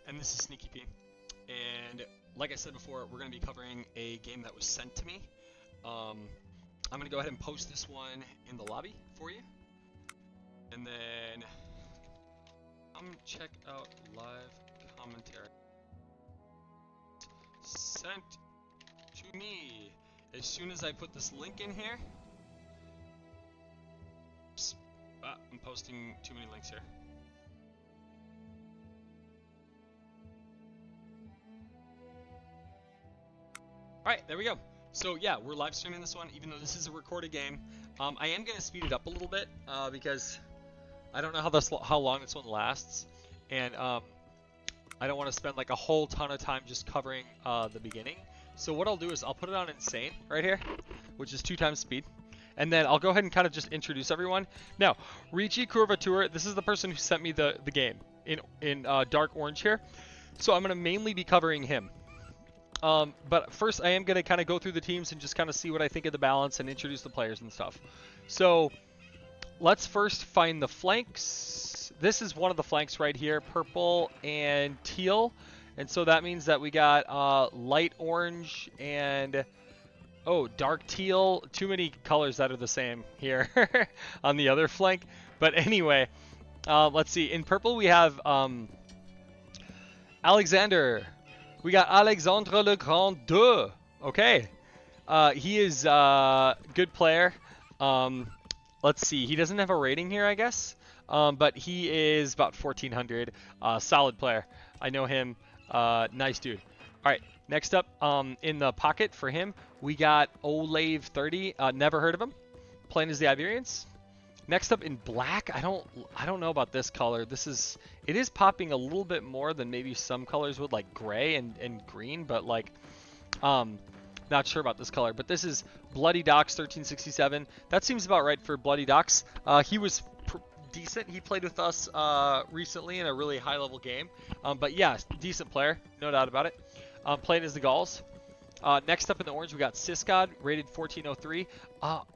And this is Sneaky P. And like I said before, we're going to be covering a game that was sent to me. I'm going to go ahead and post this one in the lobby for you. And then check out live commentary. Sent to me. As soon as I put this link in here. Oops. I'm posting too many links here. Alright, there we go. So yeah, we're live streaming this one, even though this is a recorded game. I am going to speed it up a little bit, because I don't know how long this one lasts. And I don't want to spend like a whole ton of time just covering the beginning. So what I'll do is I'll put it on Insane right here, which is 2 times speed. And then I'll go ahead and kind of just introduce everyone. Now, Ricci Curvatura, this is the person who sent me the game in dark orange here. So I'm going to mainly be covering him. But first, I am going to kind of go through the teams and just kind of see what I think of the balance and introduce the players and stuff. So let's first find the flanks. This is one of the flanks right here, purple and teal. And so that means that we got light orange and, oh, dark teal. Too many colors that are the same here on the other flank. But anyway, let's see. In purple, we have Alexander. We got Alexandre Le Grand 2. Okay. He is a good player. Let's see. He doesn't have a rating here, I guess. But he is about 1400. Solid player. I know him. Nice dude. All right. Next up, in the pocket for him, we got Olave 30. Never heard of him. Playing as the Iberians. Next up in black, I don't know about this color. It is popping a little bit more than maybe some colors would, like gray and green, but like not sure about this color. But this is Bloody Docks 1367. That seems about right for Bloody Docks. He was decent. He played with us recently in a really high level game. But yeah, decent player, no doubt about it. Playing as the Gauls. Next up in the orange, we got cysgod, rated 1403.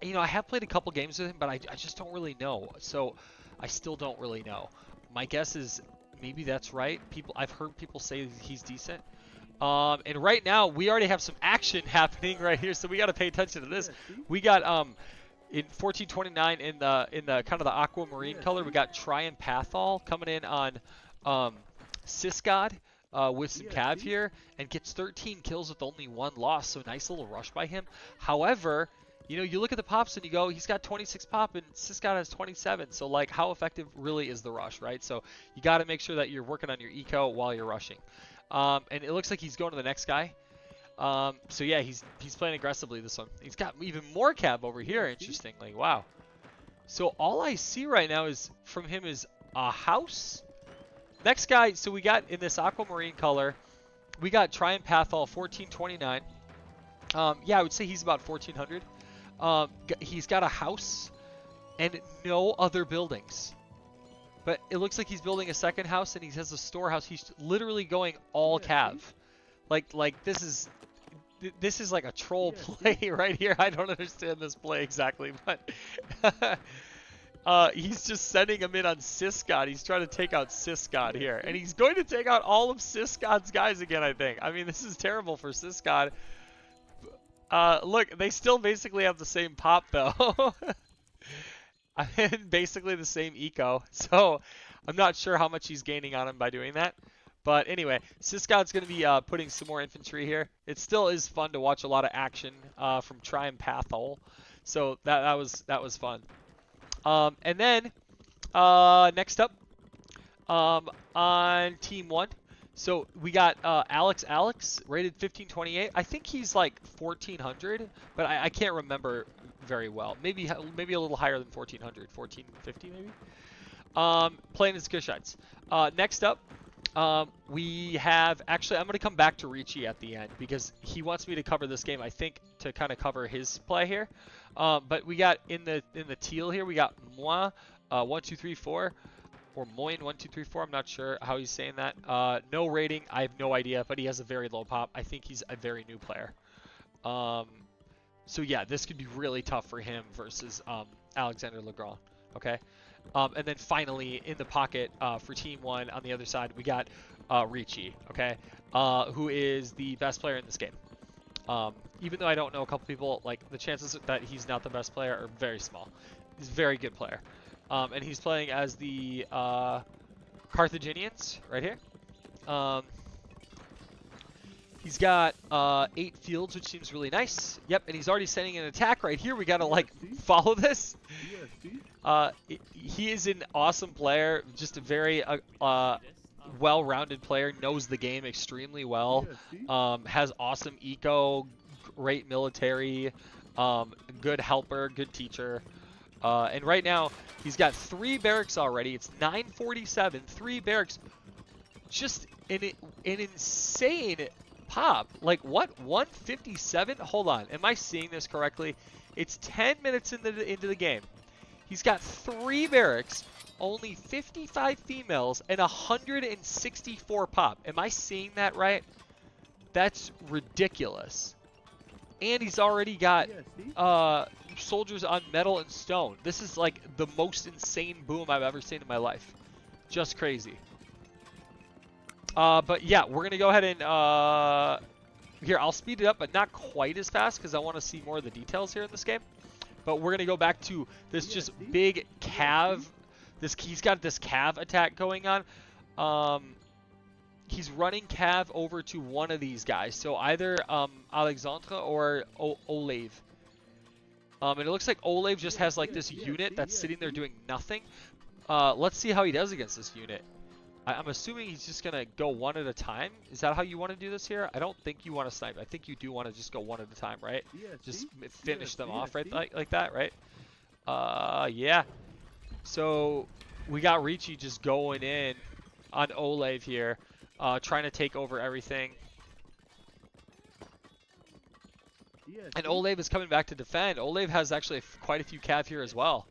You know, I have played a couple games with him, but I just don't really know. So I still don't really know. My guess is maybe that's right. I've heard people say he's decent. And right now, we already have some action happening right here, so we got to pay attention to this. We got in 1429 in the kind of the aquamarine color, we got Triampathol coming in on cysgod. With some cav here, and gets 13 kills with only 1 loss, so nice little rush by him. However, you know, you look at the pops and you go, he's got 26 pop and cysgod has 27, so like how effective really is the rush, right? So you got to make sure that you're working on your eco while you're rushing. And it looks like he's going to the next guy. So yeah, he's playing aggressively this one. He's got even more cav over here, interestingly. Wow. So all I see right now is from him is a house. Next guy, so we got in this aquamarine color, we got Triampathol 1429. Yeah, I would say he's about 1400. He's got a house and no other buildings. But it looks like he's building a second house and he has a storehouse. He's literally going all cav. Like this is like a troll play right here. I don't understand this play exactly, but he's just sending him in on cysgod. He's trying to take out cysgod here. And he's going to take out all of cysgod's guys again, I think. I mean, this is terrible for cysgod. Look, they still basically have the same pop, though. And basically the same eco. So I'm not sure how much he's gaining on him by doing that. But anyway, cysgod's going to be putting some more infantry here. It still is fun to watch a lot of action from Triampathol. So that was fun. And then, next up, on Team 1, so we got Alex, rated 1528. I think he's like 1400, but I can't remember very well. Maybe a little higher than 1400, 1450 maybe. Playing as Kushites. Next up, we have, actually, I'm going to come back to Ricci at the end, because he wants me to cover this game, I think, to kind of cover his play here. But we got in the teal here, we got Moi 1234 or Moin 1234. I'm not sure how he's saying that. No rating, I have no idea, but he has a very low pop. I think he's a very new player. So yeah, this could be really tough for him versus Alexander Le Grand. Okay. And then finally, in the pocket for Team 1 on the other side, we got Ricci, okay? Who is the best player in this game. Even though I don't know a couple people, like, the chances that he's not the best player are very small. He's a very good player. And he's playing as the Carthaginians, right here. He's got 8 fields, which seems really nice. Yep, and he's already sending an attack right here. We gotta, like, follow this. He is an awesome player, just a very well-rounded player, knows the game extremely well, has awesome eco, great military, good helper, good teacher. And right now, he's got 3 barracks already. It's 9:47, 3 barracks. Just an insane pop. Like, what? 157? Hold on. Am I seeing this correctly? It's 10 minutes into the game. He's got 3 barracks, only 55 females, and 164 pop. Am I seeing that right? That's ridiculous. And he's already got soldiers on metal and stone. This is like the most insane boom I've ever seen in my life. Just crazy. But yeah, we're going to go ahead and... here, I'll speed it up, but not quite as fast because I want to see more of the details here in this game. But we're going to go back to this just big cav. He's got this cav attack going on. He's running cav over to one of these guys. So either Alexandre or Olave. And it looks like Olave just has like this unit that's sitting there doing nothing. Let's see how he does against this unit. I'm assuming he's just going to go one at a time. Is that how you want to do this here? I don't think you want to snipe. I think you do want to just go one at a time, right? Just finish them off right like that, right? Yeah. So we got Ricci just going in on Olave here, trying to take over everything. And Olave is coming back to defend. Olave has actually quite a few cav here as well.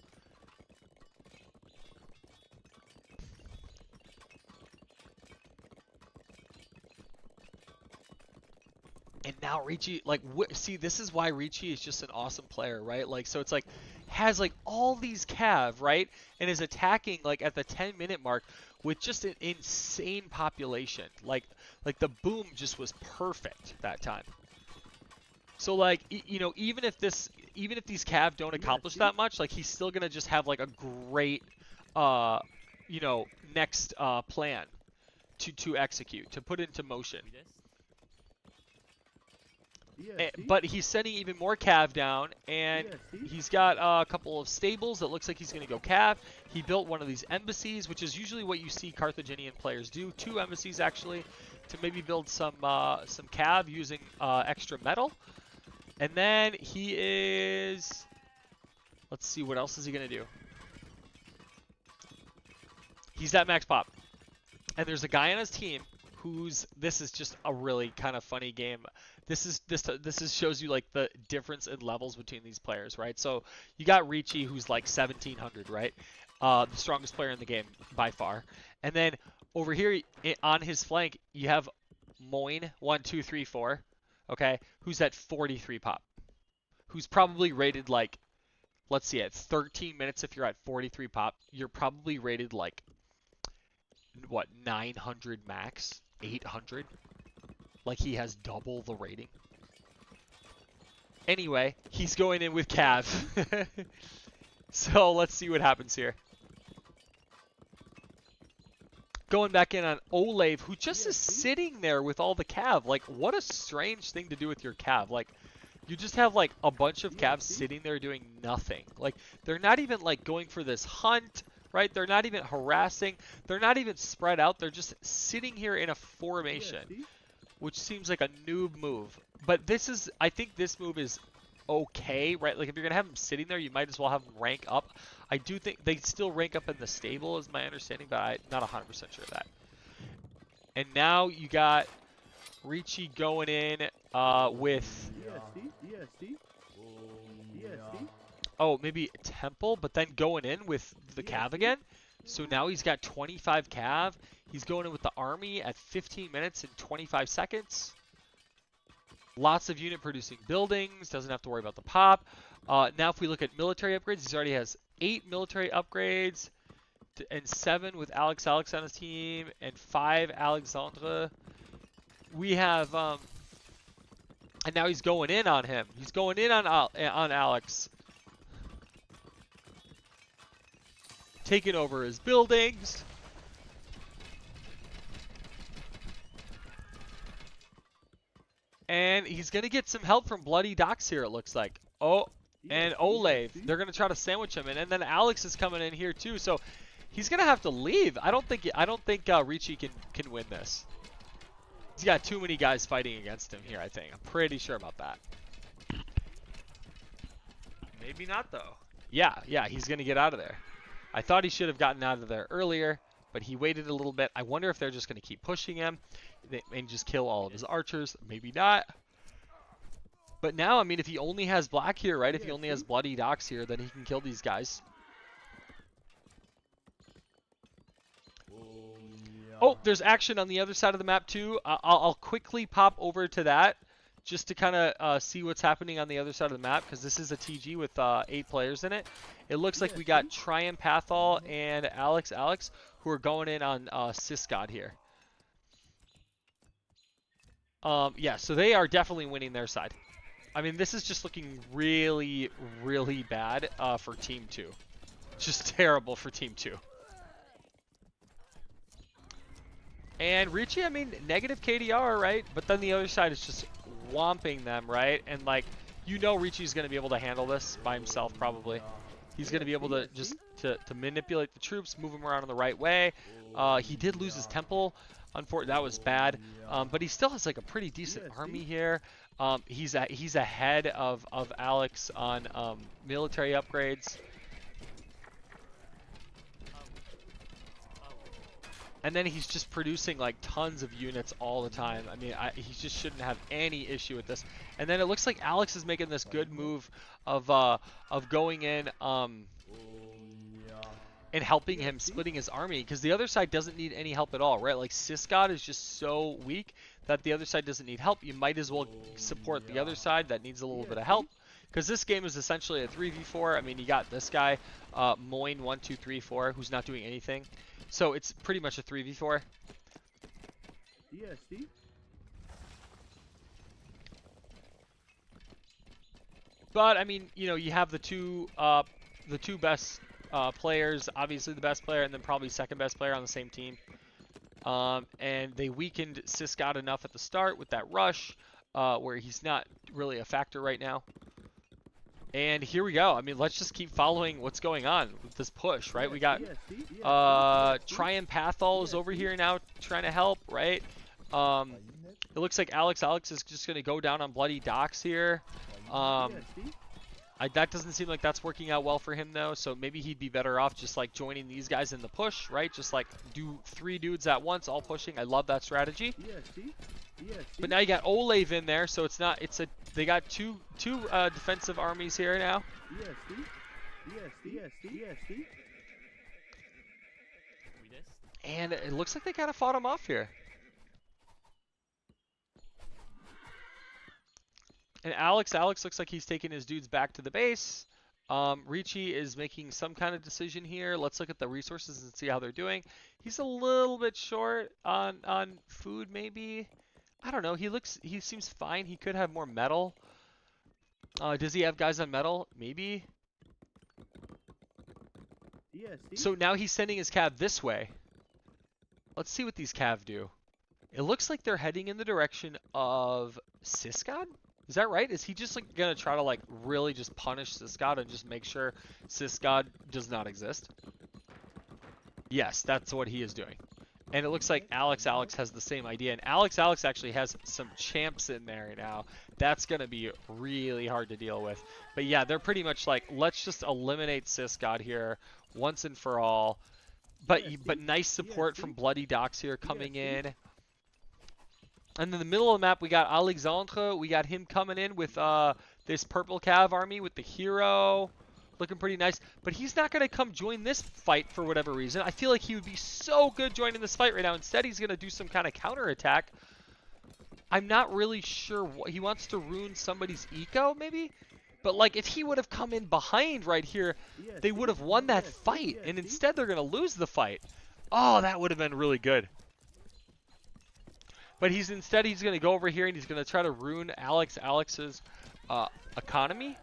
And now Ricci, like, see, this is why Ricci is just an awesome player, right? Like, so it's like, has like all these cav, right? And is attacking like at the 10-minute mark with just an insane population. Like the boom just was perfect that time. So like, you know, even if these cav don't accomplish that much, like he's still gonna just have like a great, you know, next plan to execute, to put into motion. But he's sending even more cav down, and he's got a couple of stables. It looks like he's going to go cav. He built one of these embassies, which is usually what you see Carthaginian players do. 2 embassies, actually, to maybe build some cav using extra metal. And then he is... Let's see, what else is he going to do? He's at max pop. And there's a guy on his team who's... This is just a really kind of funny game. This shows you like the difference in levels between these players, right? So you got Ricci, who's like 1700, right? The strongest player in the game by far. And then over here on his flank, you have Moine 1, 2, 3, 4, okay? Who's at 43 pop? Who's probably rated like, let's see, at 13 minutes. If you're at 43 pop, you're probably rated like what, 900 max, 800. Like, he has double the rating. Anyway, he's going in with cav. So, let's see what happens here. Going back in on Olave, who just is sitting there with all the cav. Like, what a strange thing to do with your cav. Like, you just have, like, a bunch of calves sitting there doing nothing. Like, they're not even, like, going for this hunt, right? They're not even harassing. They're not even spread out. They're just sitting here in a formation. Which seems like a noob move. But this is, I think this move is okay, right? Like, if you're going to have them sitting there, you might as well have them rank up. I do think they still rank up in the stable, is my understanding, but I'm not 100% sure of that. And now you got Ricci going in with... Oh, maybe Temple, but then going in with the cav again. So now he's got 25 cav. He's going in with the army at 15 minutes and 25 seconds. Lots of unit producing buildings. Doesn't have to worry about the pop. Now if we look at military upgrades, he already has 8 military upgrades. and 7 with Alex on his team, and 5 Alexandre. We have, and now he's going in on him. He's going in on Alex. Taking over his buildings. And he's going to get some help from Bloody Docs here, it looks like. Oh, and Olave. They're going to try to sandwich him in. And then Alex is coming in here too. So he's going to have to leave. I don't think Ricci can win this. He's got too many guys fighting against him here, I think. I'm pretty sure about that. Maybe not, though. Yeah, he's going to get out of there. I thought he should have gotten out of there earlier, but he waited a little bit. I wonder if they're just going to keep pushing him and just kill all of his archers. Maybe not. But now, I mean, if he only has black here, right? If he only has Bloody Docs here, then he can kill these guys. Oh, there's action on the other side of the map too. I'll quickly pop over to that just to kind of see what's happening on the other side of the map, because this is a TG with 8 players in it. It looks like we got Triampathol and Alex who are going in on cysgod here. Yeah, so they are definitely winning their side. I mean, this is just looking really, really bad for Team 2. Just terrible for Team 2. And Ricci, I mean, negative KDR, right? But then the other side is just whomping them, right? And, like, you know Ricci's going to be able to handle this by himself, probably. He's going to be able to just to manipulate the troops, move them around in the right way. He did lose his temple. Unfortunately, that was bad. But he still has, like, a pretty decent army here. He's ahead of Alex on military upgrades. And then he's just producing like tons of units all the time. I mean, he just shouldn't have any issue with this. And then it looks like Alex is making this good move of going in and helping him, splitting his army, because the other side doesn't need any help at all, right? Like cysgod is just so weak that the other side doesn't need help. You might as well support the other side that needs a little bit of help, because this game is essentially a 3v4. I mean, you got this guy, Moin 1 2 3 4, who's not doing anything. So it's pretty much a 3v4. Yeah, see? But I mean, you know, you have the two best players, obviously the best player, and then probably second best player on the same team. And they weakened cysgod enough at the start with that rush, where he's not really a factor right now. And here we go. I mean, let's just keep following what's going on with this push, right? We got Triampathol is over here now trying to help, right? It looks like Alex is just going to go down on Bloody Docs here. That doesn't seem like that's working out well for him, though, so maybe he'd be better off just, like, joining these guys in the push, right? Just, like, do 3 dudes at once, all pushing. I love that strategy. But now you got Olave in there, so they got two defensive armies here now. And it looks like they kind of fought him off here. And Alex looks like he's taking his dudes back to the base. Ricci is making some kind of decision here. Let's look at the resources and see how they're doing. He's a little bit short on food, maybe. I don't know. He seems fine. He could have more metal. Does he have guys on metal? Maybe. So now he's sending his cav this way. Let's see what these cav do. It looks like they're heading in the direction of cysgod. Is that right? Is he just like gonna try to like really just punish cysgod and just make sure cysgod does not exist? Yes, that's what he is doing. And it looks like Alex has the same idea. And Alex actually has some champs in there now. That's going to be really hard to deal with. But yeah, they're pretty much like, let's just eliminate cysgod here once and for all. But nice support from Bloody Docs here coming in. And in the middle of the map, we got Alexandre. We got him coming in with this purple cav army with the hero. Looking pretty nice, but he's not going to come join this fight for whatever reason. I feel like he would be so good joining this fight right now. Instead, he's going to do some kind of counterattack. I'm not really sure what he wants to ruin somebody's eco, maybe? But like, if he would have come in behind right here, they would have won that fight. And instead, they're gonna lose the fight. Oh, that would have been really good. But he's gonna go over here and he's gonna try to ruin Alex's economy.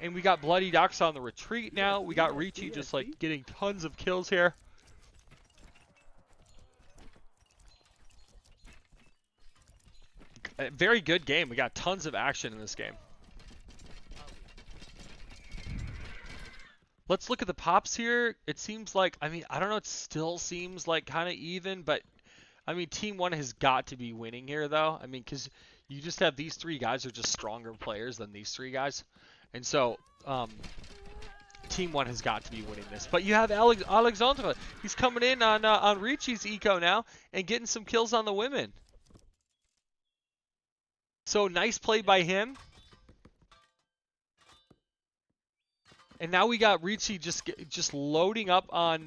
And we got Bloody Docs on the retreat now. We got Ricci just like getting tons of kills here. A very good game. We got tons of action in this game. Let's look at the pops here. It seems like, I mean, I don't know, it still seems like kind of even, but I mean, Team 1 has got to be winning here, though. I mean, because you just have these three guys are just stronger players than these three guys. And so, Team 1 has got to be winning this. But you have Alexandre. He's coming in on Ricci's eco now and getting some kills on the women. So, nice play by him. And now we got Ricci just loading up on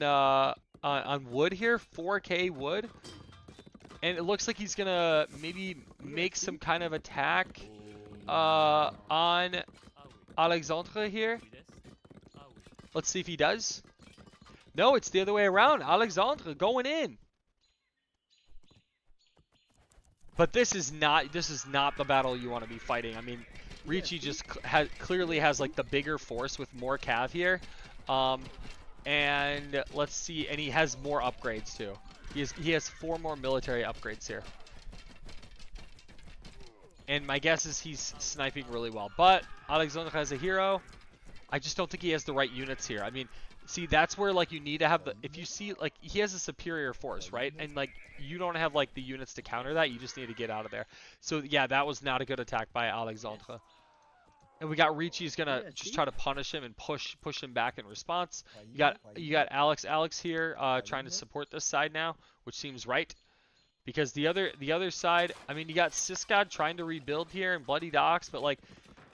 wood here, 4K wood. And it looks like he's gonna maybe make some kind of attack on Alexandre here. Let's see if he does. No, it's the other way around. Alexandre going in. But this is not the battle you want to be fighting. I mean, Ricci just clearly has like the bigger force with more cav here. And let's see, and he has more upgrades too. He has 4 more military upgrades here. And my guess is he's sniping really well. But Alexandre has a hero. I just don't think he has the right units here. I mean, see, that's where like you need to have the, if you see like he has a superior force, right? And like you don't have like the units to counter that. You just need to get out of there. So yeah, that was not a good attack by Alexandre. And we got Ricci's gonna just try to punish him and push him back in response. You got Alex here trying to support this side now, which seems right. Because the other side, I mean, you got cysgod trying to rebuild here and Bloody Docs, but like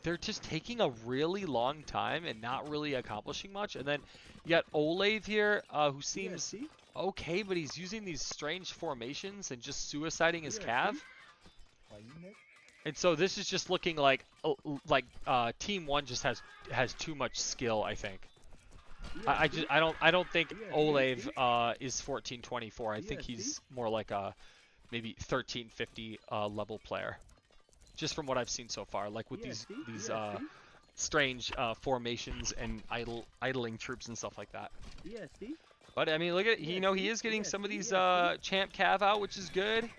they're just taking a really long time and not really accomplishing much. And then you got Olave here, who seems okay, but he's using these strange formations and just suiciding his cav. And so this is just looking like Team 1 just has too much skill, I think. I don't think Olave is 1424. I think he's more like a maybe 1350 level player. Just from what I've seen so far, like with these strange formations and idling troops and stuff like that. But I mean, look at it. You know, he is getting some of these champ cav out, which is good.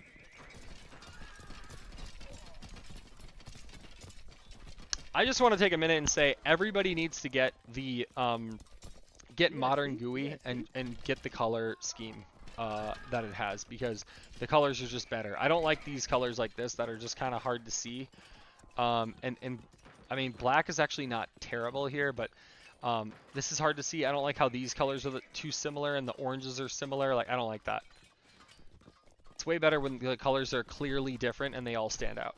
I just want to take a minute and say everybody needs to get the get modern GUI and get the color scheme that it has, because the colors are just better. I don't like these colors like this that are just kind of hard to see. And I mean, black is actually not terrible here, but this is hard to see. I don't like how these colors are too similar and the oranges are similar. Like, I don't like that. It's way better when the colors are clearly different and they all stand out.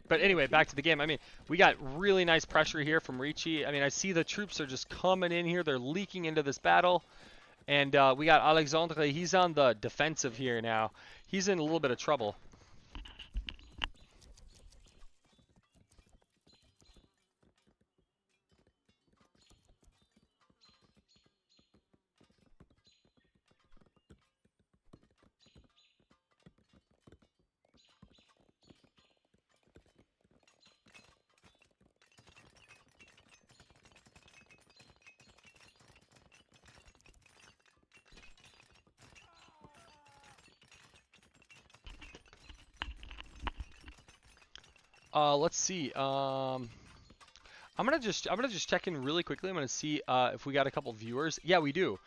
But anyway, back to the game. I mean, we got really nice pressure here from Ricci. I mean, I see the troops are just coming in here. They're leaking into this battle. And we got Alexandre. He's on the defensive here now. He's in a little bit of trouble. Let's see. I'm gonna just check in really quickly. I'm gonna see if we got a couple viewers. Yeah, we do.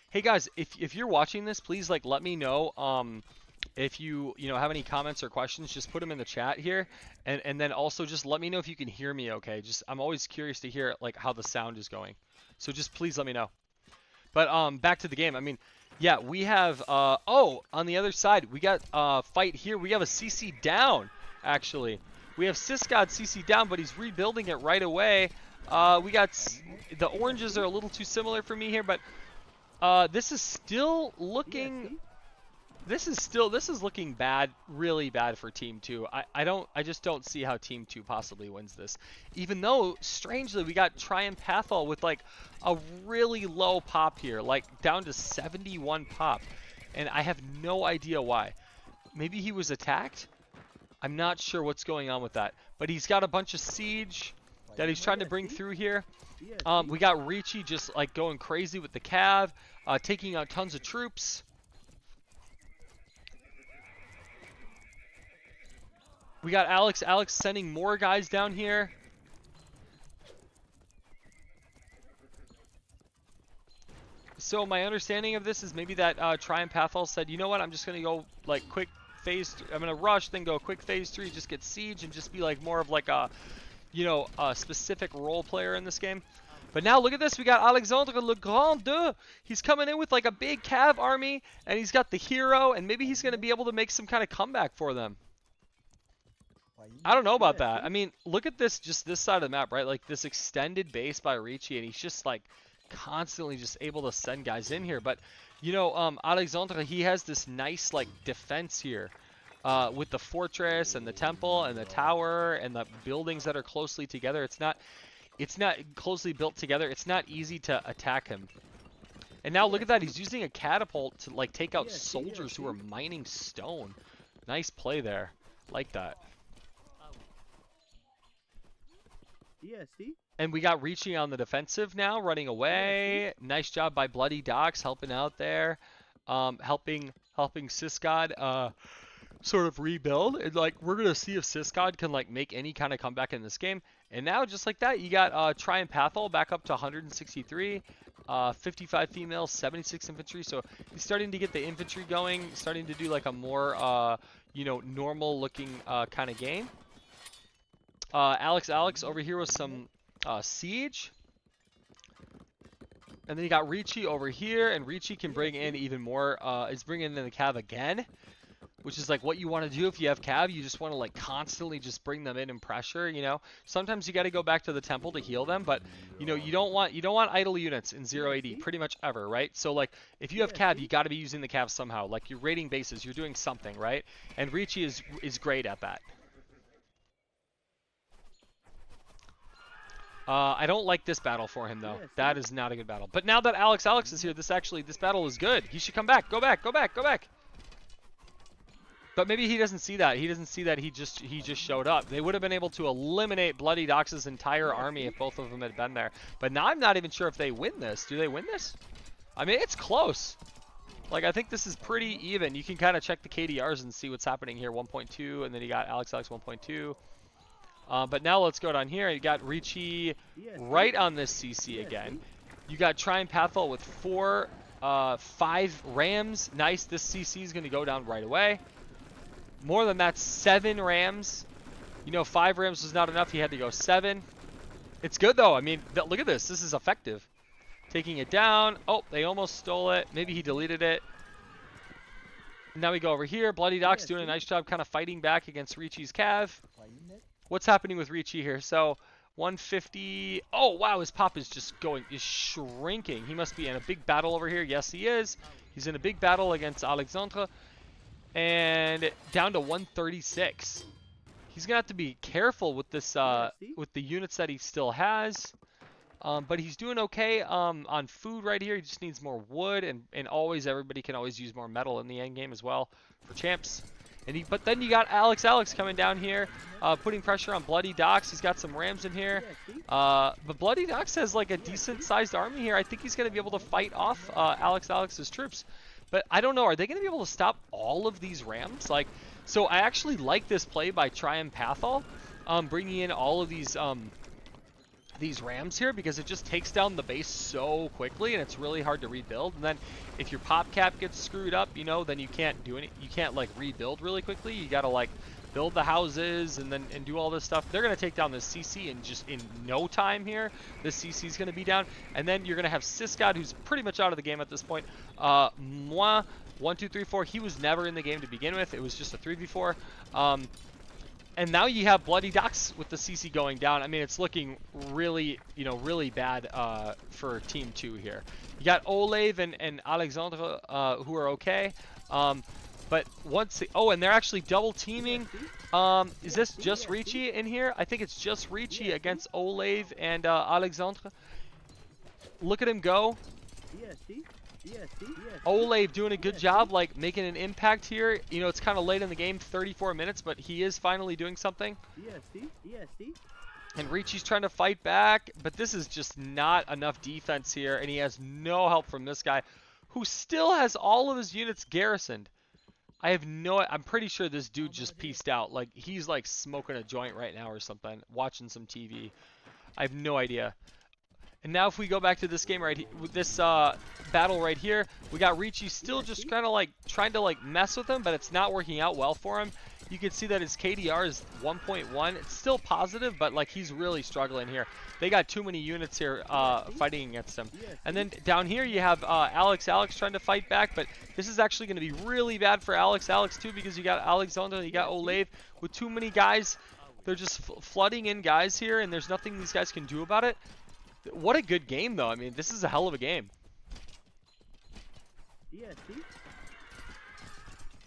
Hey guys, if you're watching this, please like let me know. If you have any comments or questions, just put them in the chat here, and then also just let me know if you can hear me. Okay, I'm always curious to hear like how the sound is going. So just please let me know. But back to the game. I mean, yeah, we have oh, on the other side we got fight here. We have a CC down actually. We have cysgod CC down, but he's rebuilding it right away. We got the oranges are a little too similar for me here, but this is still looking this is looking bad, really bad for Team 2. I just don't see how Team 2 possibly wins this. Even though, strangely, we got Triampathol with like a really low pop here, like down to 71 pop. And I have no idea why. Maybe he was attacked? I'm not sure what's going on with that. But he's got a bunch of siege that he's trying to bring through here. We got Ricci just like going crazy with the cav, taking out tons of troops. We got Alex sending more guys down here. So my understanding of this is maybe that Triampathol said, you know what, I'm just going to go like quick phase, I'm going to rush, then go quick phase 3, just get siege and just be like more of like a, you know, a specific role player in this game. But now look at this, we got Alexandre Le Grand 2. He's coming in with like a big cav army and he's got the hero and maybe he's going to be able to make some kind of comeback for them. I don't know about that. I mean, look at this, just this side of the map, right? Like this extended base by Ricci, and he's just like constantly just able to send guys in here. But, you know, Alexandre, he has this nice like defense here with the fortress and the temple and the tower and the buildings that are closely together. It's not closely built together. It's not easy to attack him. And now look at that. He's using a catapult to like take out soldiers who are mining stone. Nice play there. Like that. And we got Ricci on the defensive now, running away. Nice job by Bloody Docs helping out there, helping cysgod sort of rebuild. And like we're gonna see if cysgod can like make any kind of comeback in this game. And now just like that, you got Triampathol back up to 163, 55 females, 76 infantry. So he's starting to get the infantry going, starting to do like a more you know, normal looking kind of game. Alex over here with some siege. And then you got Ricci over here, and Ricci can bring in even more, is bringing in the cav again, which is like what you want to do if you have cav. You just want to like constantly just bring them in and pressure, you know. Sometimes you got to go back to the temple to heal them, but you know, you don't want idle units in 0 AD pretty much ever, right? So like if you have cav, you got to be using the cav somehow. Like you're raiding bases, you're doing something, right? And Ricci is great at that. I don't like this battle for him, though. That is not a good battle. But now that Alex is here, this battle is good. He should come back. Go back. But maybe he doesn't see that. He doesn't see that he just showed up. They would have been able to eliminate Bloody Docs' entire army if both of them had been there. But now I'm not even sure if they win this. Do they win this? I mean, it's close. Like, I think this is pretty even. You can kind of check the KDRs and see what's happening here. 1.2, and then you got Alex 1.2. But now let's go down here. You got Ricci right on this CC again. You got Triampathol with 5 rams. Nice. This CC is going to go down right away. More than that, 7 rams. You know, 5 rams was not enough. He had to go 7. It's good, though. I mean, look at this. This is effective. Taking it down. Oh, they almost stole it. Maybe he deleted it. Now we go over here. Bloody Doc's doing a nice job kind of fighting back against Ricci's cav. What's happening with Ricci here? So 150. Oh, wow. His pop is just is shrinking. He must be in a big battle over here. Yes, he is. He's in a big battle against Alexandre. And down to 136. He's going to have to be careful with this, with the units that he still has. But he's doing okay on food right here. He just needs more wood. And always, everybody can always use more metal in the end game as well for champs. But then you got Alex coming down here, putting pressure on Bloody Docs. He's got some rams in here. But Bloody Docs has like a decent-sized army here. I think he's going to be able to fight off Alex's troops. But I don't know. Are they going to be able to stop all of these rams? Like, so I actually like this play by Triampathol, bringing in all of these rams here, because it just takes down the base so quickly and it's really hard to rebuild. And then if your pop cap gets screwed up, you know, then you can't do any, you can't like rebuild really quickly. You gotta like build the houses and do all this stuff. They're gonna take down this CC in no time here. This CC is gonna be down, and then you're gonna have cysgod, who's pretty much out of the game at this point. Moi 1 2 3 4. He was never in the game to begin with. It was just a 3v4. And now you have Bloody Docs with the CC going down. I mean, it's looking really, you know, really bad for Team 2 here. You got Olave and Alexandre who are okay. But once, oh, and they're actually double teaming. Is this just Ricci in here? I think it's just Ricci against Olave and Alexandre. Look at him go. Olave doing a good job, like making an impact here. You know, it's kind of late in the game, 34 minutes, but he is finally doing something. And Ricci's trying to fight back, but this is just not enough defense here, and he has no help from this guy, who still has all of his units garrisoned. I'm pretty sure this dude just peaced out. Like, he's like smoking a joint right now or something, watching some TV. I have no idea. And now if we go back to this game right here, this battle right here, we got Ricci still just kind of like trying to like mess with him, but it's not working out well for him. You can see that his KDR is 1.1. It's still positive, but like he's really struggling here. They got too many units here fighting against him. And then down here you have Alex trying to fight back, but this is actually going to be really bad for Alex too, because you got Alexander, you got Olave with too many guys. They're just flooding in guys here, and there's nothing these guys can do about it. What a good game, though. I mean, this is a hell of a game.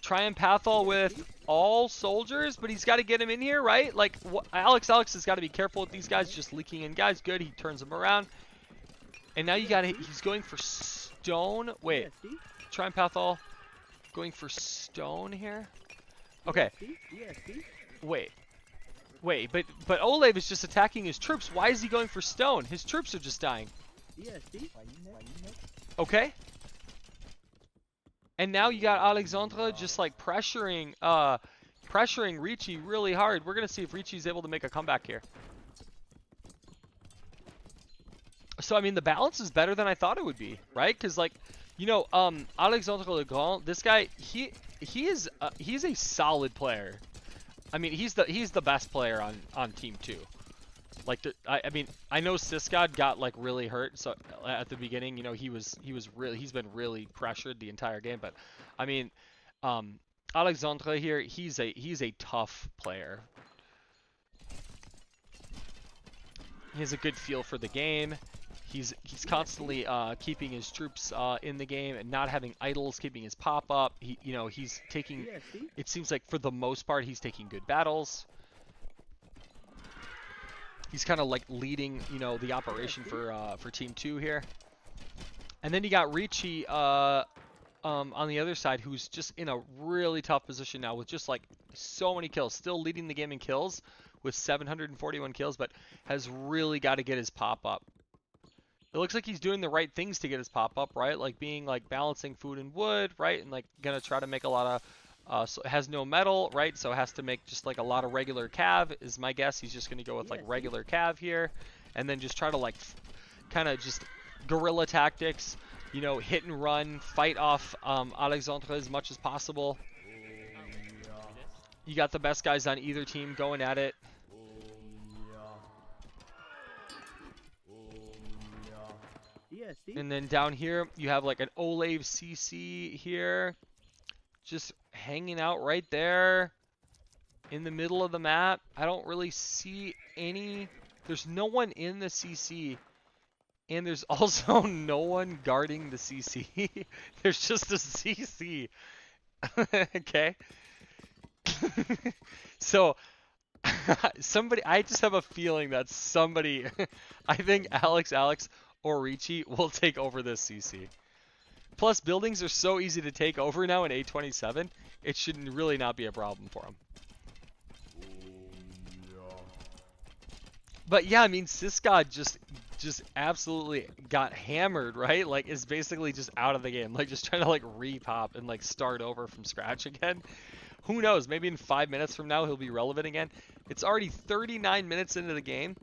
Triampathol with all soldiers, but he's got to get him in here, right? Like, Alex has got to be careful with these guys just leaking in guys. Good, he turns them around. And now you got he's going for stone. Wait, Triampathol going for stone here? Okay. Wait, but Olave is just attacking his troops. Why is he going for stone? His troops are just dying. Okay. And now you got Alexandre just like pressuring Ricci really hard. We're gonna see if Ricci's able to make a comeback here. So I mean, the balance is better than I thought it would be, right? Because like, you know, Alexandre Le Grand, this guy, he's a solid player. I mean, he's the best player on Team 2. Like, I mean, I know cysgod got like really hurt, so at the beginning, you know, he's been really pressured the entire game. But I mean, Alexandre here, he's a tough player. He has a good feel for the game. He's constantly keeping his troops in the game and not having idols, keeping his pop up. He's taking. It seems like for the most part he's taking good battles. He's kind of like leading, you know, the operation for Team 2 here. And then you got Ricci on the other side, who's just in a really tough position now with just like so many kills, still leading the game in kills with 741 kills, but has really got to get his pop up. It looks like he's doing the right things to get his pop up, right? Like being like balancing food and wood, right? And like gonna try to make a lot of, so has no metal, right? So has to make just like a lot of regular cav is my guess. He's just gonna go with like regular cav here, and then just try to like kind of just guerrilla tactics, you know, hit and run, fight off Alexandre as much as possible. You got the best guys on either team going at it. And then down here, you have like an Olave CC here, just hanging out right there in the middle of the map. I don't really see any. There's no one in the CC, and there's also no one guarding the CC. There's just a CC. Okay. So I just have a feeling that somebody, I think Alex or Ricci will take over this CC. Plus, buildings are so easy to take over now in A27, it should really not be a problem for them. But yeah, I mean, cysgod just absolutely got hammered, right? Like, is basically just out of the game. Like, just trying to, like, repop and, like, start over from scratch again. Who knows? Maybe in 5 minutes from now, he'll be relevant again. It's already 39 minutes into the game.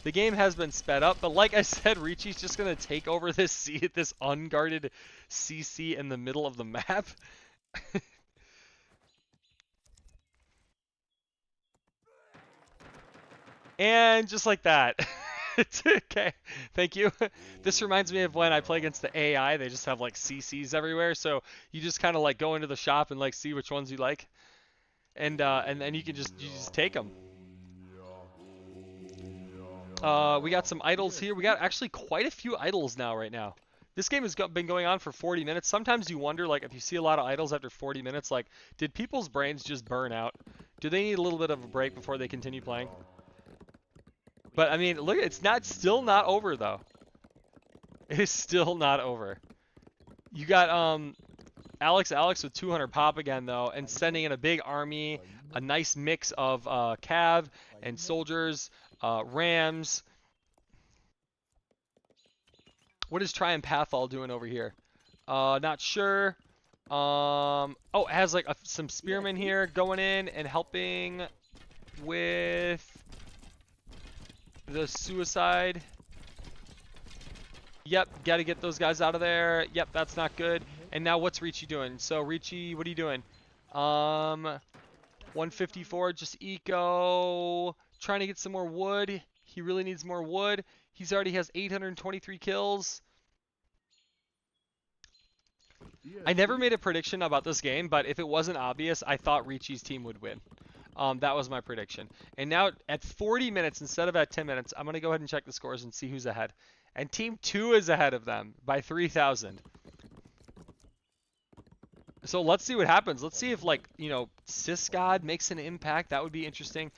The game has been sped up, but like I said, Ricci's just going to take over this unguarded CC in the middle of the map. And just like that. Okay, thank you. This reminds me of when I play against the AI. They just have like CCs everywhere, so you just kind of like go into the shop and like see which ones you like, and then you just take them. We got some idols here. We got actually quite a few idols now right now. This game has been going on for 40 minutes. Sometimes you wonder, like, if you see a lot of idols after 40 minutes, like, did people's brains just burn out? Do they need a little bit of a break before they continue playing? But, I mean, look, it's still not over, though. It is still not over. You got, Alex with 200 pop again, though, and sending in a big army, a nice mix of cav and soldiers, rams. What is Triampathol doing over here? Not sure. Oh, it has like some spearmen here going in and helping with the suicide. Yep, got to get those guys out of there. Yep, that's not good. And now what's Ricci doing? So Ricci, what are you doing? 154, just eco. Trying to get some more wood. He really needs more wood. He's already has 823 kills. I never made a prediction about this game, but if it wasn't obvious, I thought Ricci's team would win. That was my prediction. And now at 40 minutes instead of at 10 minutes, I'm going to go ahead and check the scores and see who's ahead. And Team 2 is ahead of them by 3,000. So let's see what happens. Let's see if, like, you know, cysgod makes an impact. That would be interesting.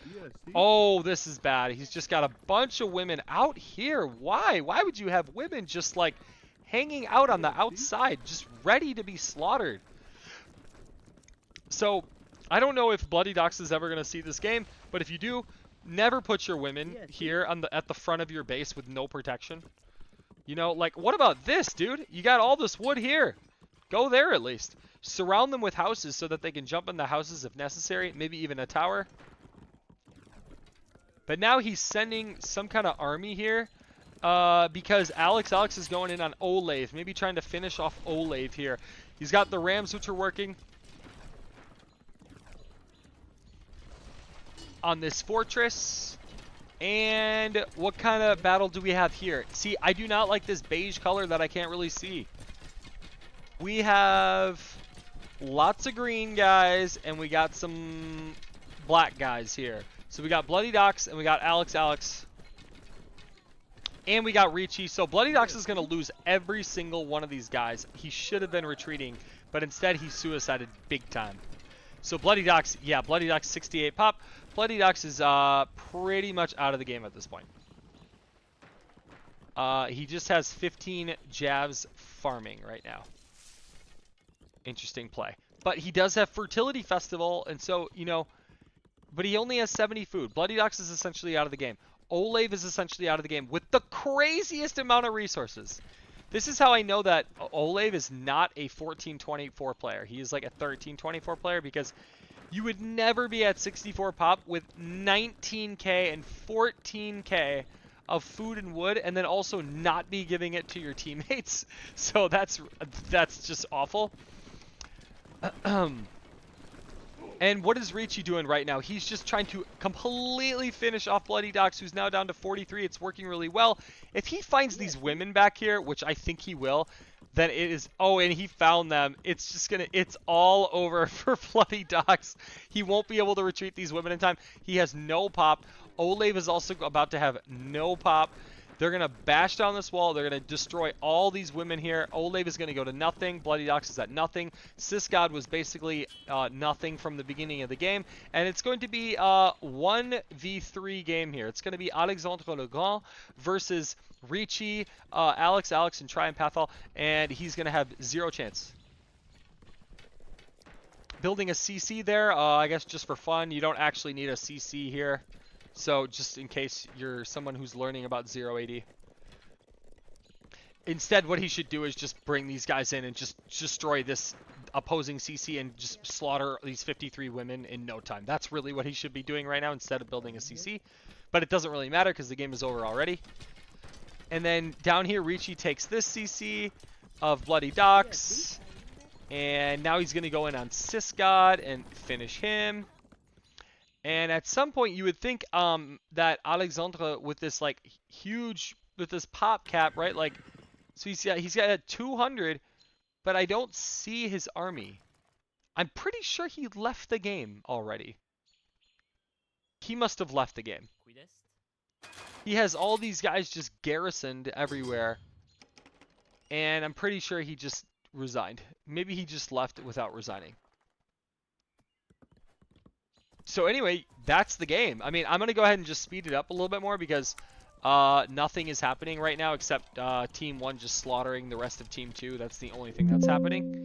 Oh, this is bad. He's just got a bunch of women out here. Why? Why would you have women just, like, hanging out on the outside, just ready to be slaughtered? So I don't know if Bloody Docs is ever going to see this game, but if you do, never put your women here on at the front of your base with no protection. You know, like, what about this, dude? You got all this wood here. Go there at least. Surround them with houses so that they can jump in the houses if necessary, maybe even a tower. But now he's sending some kind of army here because Alex is going in on Olathe, maybe trying to finish off Olathe here. He's got the Rams, which are working on this fortress. And what kind of battle do we have here? See, I do not like this beige color that I can't really see. We have lots of green guys, and we got some black guys here. So we got Bloody Docs, and we got Alex. And we got Ricci. So Bloody Docs is going to lose every single one of these guys. He should have been retreating, but instead he suicided big time. So Bloody Docs, yeah, Bloody Docs 68 pop. Bloody Docs is pretty much out of the game at this point. He just has 15 jabs farming right now. Interesting play. But he does have Fertility Festival, and so, you know, but he only has 70 food. Bloody Docs is essentially out of the game. Olathe is essentially out of the game with the craziest amount of resources. This is how I know that Olathe is not a 1424 player. He is like a 1324 player because you would never be at 64 pop with 19k and 14k of food and wood and then also not be giving it to your teammates. So that's just awful. And what is Ricci doing right now? He's just trying to completely finish off Bloody Docs, who's now down to 43. It's working really well. If he finds these women back here, which I think he will, then it is... Oh, and he found them. It's just gonna... It's all over for Bloody Docs. He won't be able to retreat these women in time. He has no pop. Olathe is also about to have no pop. They're going to bash down this wall. They're going to destroy all these women here. Olathe is going to go to nothing. Bloody Docs is at nothing. cysgod was basically nothing from the beginning of the game. And it's going to be a 1v3 game here. It's going to be Alexandre le Grand versus Ricci, Alex, and Triampathol. And he's going to have zero chance. Building a CC there, I guess just for fun. You don't actually need a CC here. So just in case you're someone who's learning about 080. Instead, what he should do is just bring these guys in and just destroy this opposing CC and just slaughter these 53 women in no time. That's really what he should be doing right now instead of building a CC. But it doesn't really matter because the game is over already. And then down here, Ricci takes this CC of Bloody Docs. And now he's going to go in on cysgod and finish him. And at some point, you would think that Alexandre with this like huge, with this pop cap, right? Like, so he's got a 200, but I don't see his army. I'm pretty sure he left the game already. He must have left the game. He has all these guys just garrisoned everywhere. and I'm pretty sure he just resigned. Maybe he just left without resigning. So anyway, that's the game. I mean, I'm going to go ahead and just speed it up a little bit more because nothing is happening right now except Team 1 just slaughtering the rest of Team 2. That's the only thing that's happening.